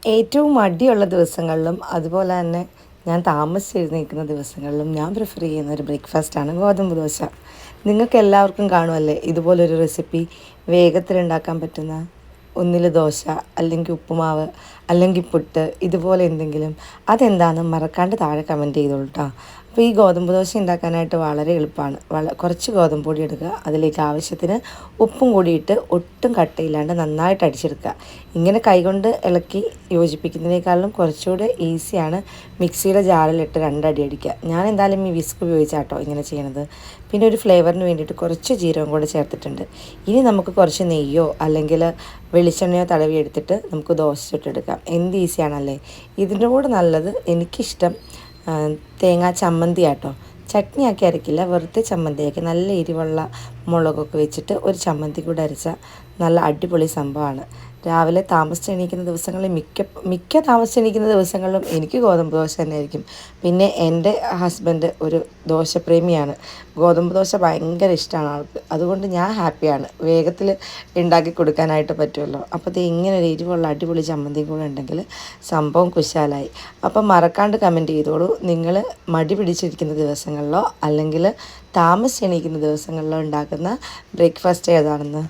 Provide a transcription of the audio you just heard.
ഏറ്റവും മടിയുള്ള ദിവസങ്ങളിലും അതുപോലെ തന്നെ ഞാൻ താമസിച്ചെഴുന്നേൽക്കുന്ന ദിവസങ്ങളിലും ഞാൻ പ്രിഫർ ചെയ്യുന്ന ഒരു ബ്രേക്ക്ഫാസ്റ്റാണ് ഗോതമ്പ് ദോശ. നിങ്ങൾക്ക് എല്ലാവർക്കും കാണുമല്ലേ ഇതുപോലൊരു റെസിപ്പി വേഗത്തിലുണ്ടാക്കാൻ പറ്റുന്ന? ഒന്നിൽ ദോശ, അല്ലെങ്കിൽ ഉപ്പുമാവ്, അല്ലെങ്കിൽ പുട്ട്, ഇതുപോലെ എന്തെങ്കിലും. അതെന്താണെന്ന് മറക്കാണ്ട് താഴെ കമൻറ്റ് ചെയ്തോളൂ കേട്ടോ. അപ്പോൾ ഈ ഗോതമ്പ് ദോശ ഉണ്ടാക്കാനായിട്ട് വളരെ എളുപ്പമാണ്. കുറച്ച് ഗോതമ്പ് പൊടി എടുക്കുക, അതിലേക്ക് ആവശ്യത്തിന് ഉപ്പും കൂടിയിട്ട് ഒട്ടും കട്ടയില്ലാണ്ട് നന്നായിട്ട് അടിച്ചെടുക്കുക. ഇങ്ങനെ കൈകൊണ്ട് ഇളക്കി യോജിപ്പിക്കുന്നതിനേക്കാളും കുറച്ചുകൂടെ ഈസിയാണ് മിക്സിയുടെ ജാറിലിട്ട് രണ്ടടി അടിക്കുക. ഞാൻ എന്തായാലും ഈ വിസ്ക് ഉപയോഗിച്ചാട്ടോ ഇങ്ങനെ ചെയ്യണത്. പിന്നെ ഒരു ഫ്ലേവറിന് വേണ്ടിയിട്ട് കുറച്ച് ജീരകം കൂടെ ചേർത്തിട്ടുണ്ട്. ഇനി നമുക്ക് കുറച്ച് നെയ്യോ അല്ലെങ്കിൽ വെളിച്ചെണ്ണയോ തടവി എടുത്തിട്ട് നമുക്ക് ദോശ ചുട്ടെടുക്കാം. എന്ത് ഈസിയാണല്ലേ. ഇതിൻ്റെ കൂടെ നല്ലത് എനിക്കിഷ്ടം തേങ്ങാ ചമ്മന്തി ആട്ടോ. ചട്നി ആക്കി അരക്കില്ല, വെറുതെ ചമ്മന്തിയാക്കി നല്ല എരിവുള്ള മുളകൊക്കെ വെച്ചിട്ട് ഒരു ചമ്മന്തി കൂടെ അരച്ചാൽ നല്ല അടിപൊളി സംഭവമാണ്. രാവിലെ താമസിച്ചെണീക്കുന്ന ദിവസങ്ങളിൽ മിക്ക താമസിച്ചെണീക്കുന്ന ദിവസങ്ങളിലും എനിക്ക് ഗോതമ്പ് ദോശ തന്നെയായിരിക്കും. പിന്നെ എൻ്റെ ഹസ്ബൻഡ് ഒരു ദോശപ്രേമിയാണ്. ഗോതമ്പ് ദോശ ഭയങ്കര ഇഷ്ടമാണ് ആൾക്ക്. അതുകൊണ്ട് ഞാൻ ഹാപ്പിയാണ്, വേഗത്തിൽ ഉണ്ടാക്കി കൊടുക്കാനായിട്ട് പറ്റുമല്ലോ. അപ്പോൾ ഇത് ഇങ്ങനെ ഒരു എരിവുള്ള അടിപൊളി ചമ്മന്തിയും കൂടെ ഉണ്ടെങ്കിൽ സംഭവം കുശാലായി. അപ്പം മറക്കാണ്ട് കമൻറ്റ് ചെയ്തോളൂ, നിങ്ങൾ മടി പിടിച്ചിരിക്കുന്ന ദിവസങ്ങളിലോ അല്ലെങ്കിൽ താമസിച്ചെണീക്കുന്ന ദിവസങ്ങളിലോ ഉണ്ടാക്കുന്ന ബ്രേക്ക്ഫാസ്റ്റ് ഏതാണെന്ന്.